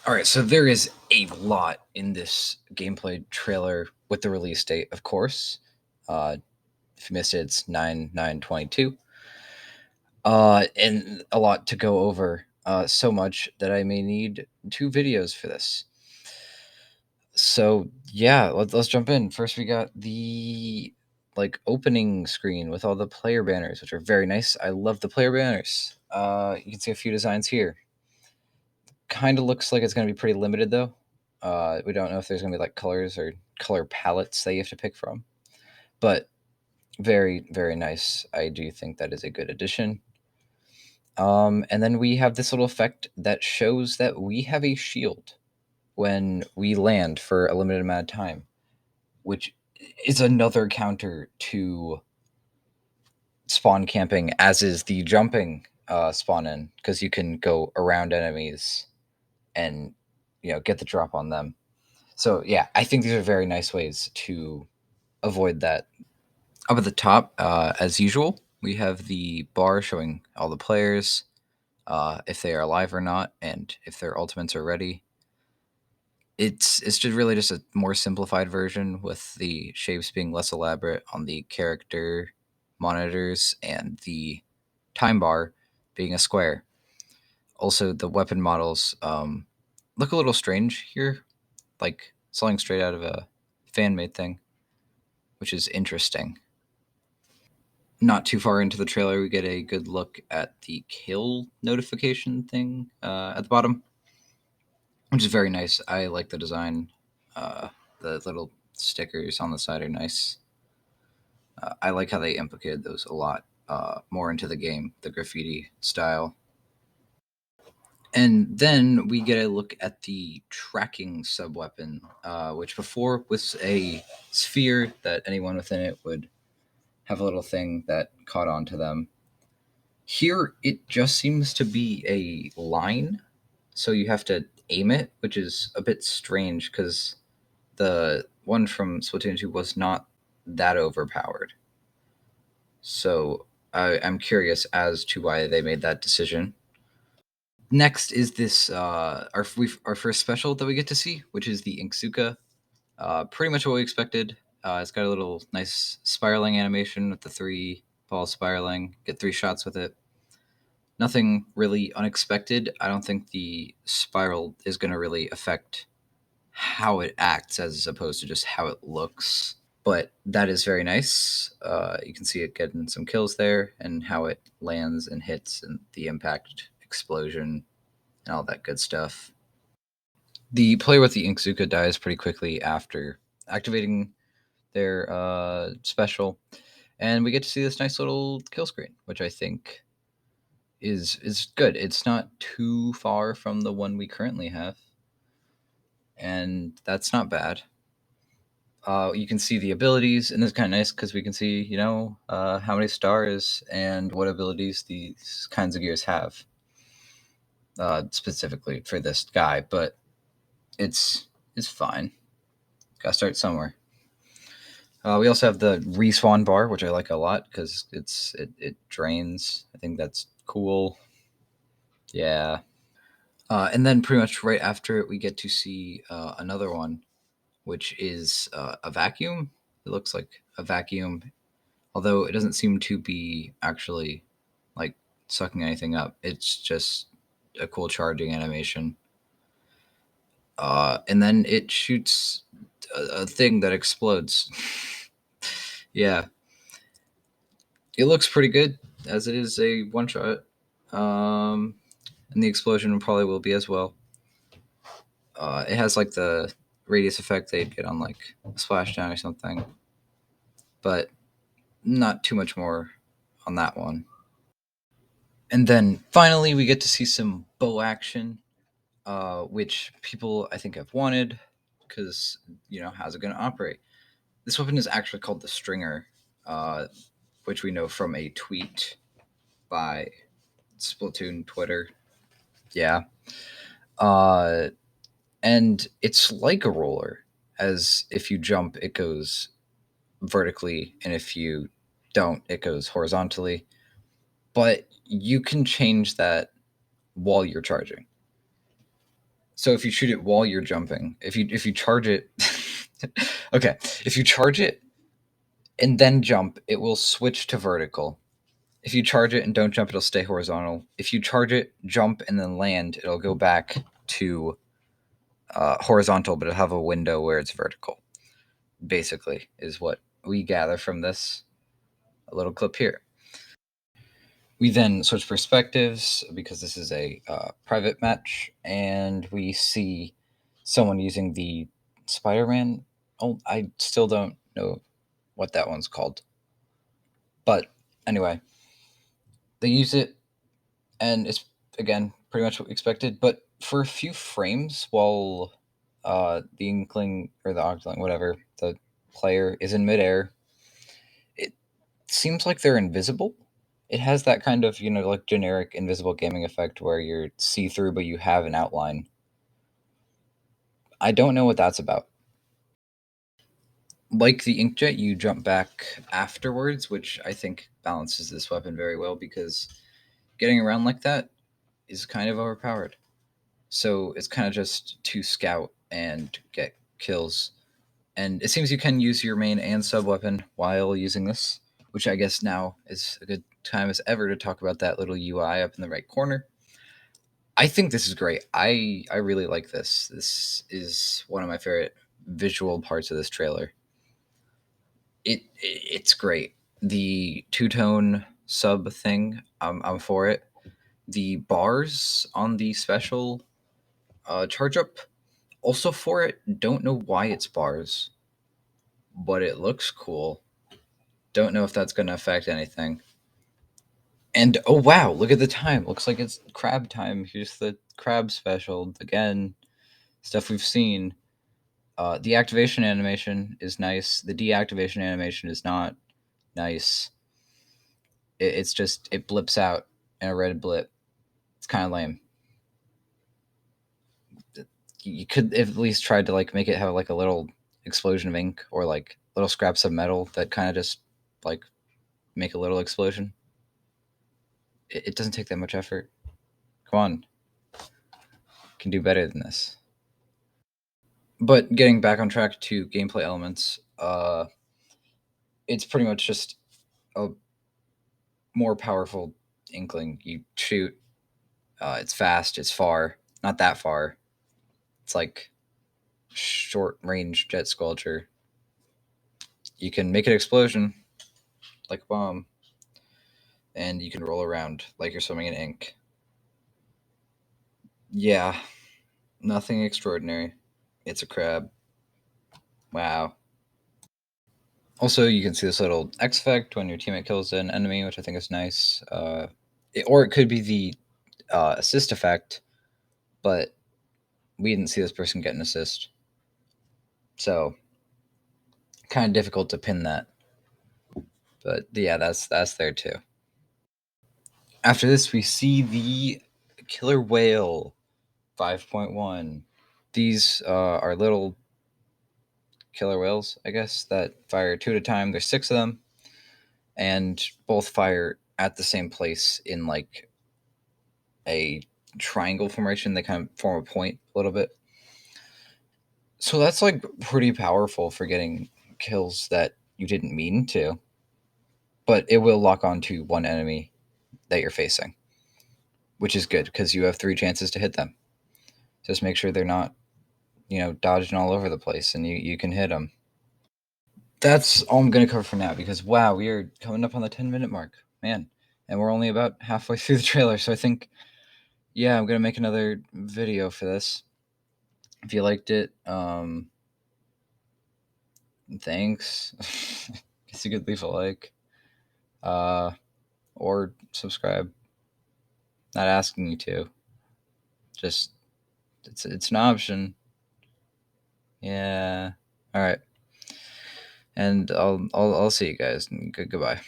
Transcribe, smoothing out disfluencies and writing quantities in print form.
All right, so there is a lot in this gameplay trailer with the release date, of course. If you missed it, it's 9/9/22. And a lot to go over. So much that I may need 2 videos for this. So yeah, let's jump in. First, we got the opening screen with all the player banners, which are very nice. I love the player banners. You can see a few designs here. Kind of looks like it's going to be pretty limited though. We don't know if there's going to be like colors or color palettes that you have to pick from, but very very nice. I do think that is a good addition. And then we have this little effect that shows that we have a shield when we land for a limited amount of time, which is another counter to spawn camping, as is the jumping spawn in, because you can go around enemies and get the drop on them. So yeah, I think these are very nice ways to avoid that. Up at the top, as usual, we have the bar showing all the players, if they are alive or not, and if their ultimates are ready. It's just really just a more simplified version with the shapes being less elaborate on the character monitors and the time bar being a square. Also, the weapon models look a little strange here, like something straight out of a fan made thing, which is interesting. Not too far into the trailer, we get a good look at the kill notification thing at the bottom, which is very nice. I like the design. The little stickers on the side are nice. I like how they implicated those a lot more into the game, the graffiti style. And then we get a look at the tracking subweapon, which before was a sphere that anyone within it would have a little thing that caught on to them. Here, it just seems to be a line, so you have to aim it, which is a bit strange because the one from Splatoon 2 was not that overpowered. So I'm curious as to why they made that decision. Next is this our first special that we get to see, which is the Inkzooka. Pretty much what we expected. It's got a little nice spiraling animation with the 3 balls spiraling. Get 3 shots with it. Nothing really unexpected. I don't think the spiral is going to really affect how it acts as opposed to just how it looks. But that is very nice. You can see it getting some kills there and how it lands and hits and the impact explosion and all that good stuff. The player with the Inkzooka dies pretty quickly after activating their special, and we get to see this nice little kill screen, which I think is good. It's not too far from the one we currently have, and that's not bad. You can see the abilities, and it's kind of nice because we can see, how many stars and what abilities these kinds of gears have, specifically for this guy. But it's fine. Gotta start somewhere. We also have the respawn bar, which I like a lot because it drains. I think that's cool. Yeah. And then pretty much right after it, we get to see another one, which is a vacuum. It looks like a vacuum, although it doesn't seem to be actually like sucking anything up. It's just a cool charging animation. And then it shoots a thing that explodes. Yeah, it looks pretty good as it is a one shot. Um, and the explosion probably will be as well. It has like the radius effect they'd get on like a splashdown or something, but not too much more on that one. And then finally, we get to see some bow action, which people I think have wanted because how's it going to operate? This weapon is actually called the Stringer, uh, which we know from a tweet by Splatoon Twitter. Yeah. Uh, and it's like a roller, as if you jump, it goes vertically, and if you don't, it goes horizontally. But you can change that while you're charging. So if you shoot it while you're jumping, if you charge it, okay, if you charge it and then jump, it will switch to vertical. If you charge it and don't jump, it'll stay horizontal. If you charge it, jump, and then land, it'll go back to horizontal, but it'll have a window where it's vertical. Basically, is what we gather from this little clip here. We then switch perspectives because this is a private match, and we see someone using the Spider-Man. Oh, I still don't know what that one's called. But anyway, they use it, and it's, again, pretty much what we expected. But for a few frames while the Inkling, or the Ogling, whatever, the player is in midair, it seems like they're invisible. It has that kind of, like generic invisible gaming effect where you're see through, but you have an outline. I don't know what that's about. Like the Inkjet, you jump back afterwards, which I think balances this weapon very well because getting around like that is kind of overpowered. So it's kind of just to scout and get kills. And it seems you can use your main and sub weapon while using this, which I guess now is a good time as ever to talk about that little UI up in the right corner. I think this is great. I really like this. This is one of my favorite visual parts of this trailer. It's great. The two-tone sub thing, I'm for it. The bars on the special charge up, also for it. Don't know why it's bars, but it looks cool. Don't know if that's going to affect anything. And oh wow, look at the time. Looks like it's crab time. Here's the crab special again. Stuff we've seen. The activation animation is nice. The deactivation animation is not nice. It's just, it blips out in a red blip. It's kind of lame. You could have at least tried to like make it have like a little explosion of ink or like little scraps of metal that kind of just like make a little explosion. It doesn't take that much effort. Come on, can do better than this. But getting back on track to gameplay elements, it's pretty much just a more powerful Inkling. You shoot, it's fast, it's far, not that far. It's like short range jet squelcher. You can make an explosion like a bomb, and you can roll around like you're swimming in ink. Yeah, nothing extraordinary. It's a crab. Wow. Also, you can see this little X effect when your teammate kills an enemy, which I think is nice. Or it could be the assist effect, but we didn't see this person get an assist. So, kind of difficult to pin that. But yeah, that's there too. After this, we see the Killer Whale 5.1. These are little killer whales, I guess, that fire two at a time. There's six of them, and both fire at the same place in like a triangle formation. They kind of form a point a little bit. So that's like pretty powerful for getting kills that you didn't mean to, but it will lock onto one enemy that you're facing, which is good because you have three chances to hit them. Just make sure they're not, dodging all over the place, and you can hit them. That's all I'm going to cover for now because, wow, we are coming up on the 10-minute mark, man. And we're only about halfway through the trailer. So I think, yeah, I'm going to make another video for this. If you liked it, thanks. Guess you could leave a like or subscribe. Not asking you to. Just, it's an option. Yeah. All right. And I'll see you guys. Goodbye.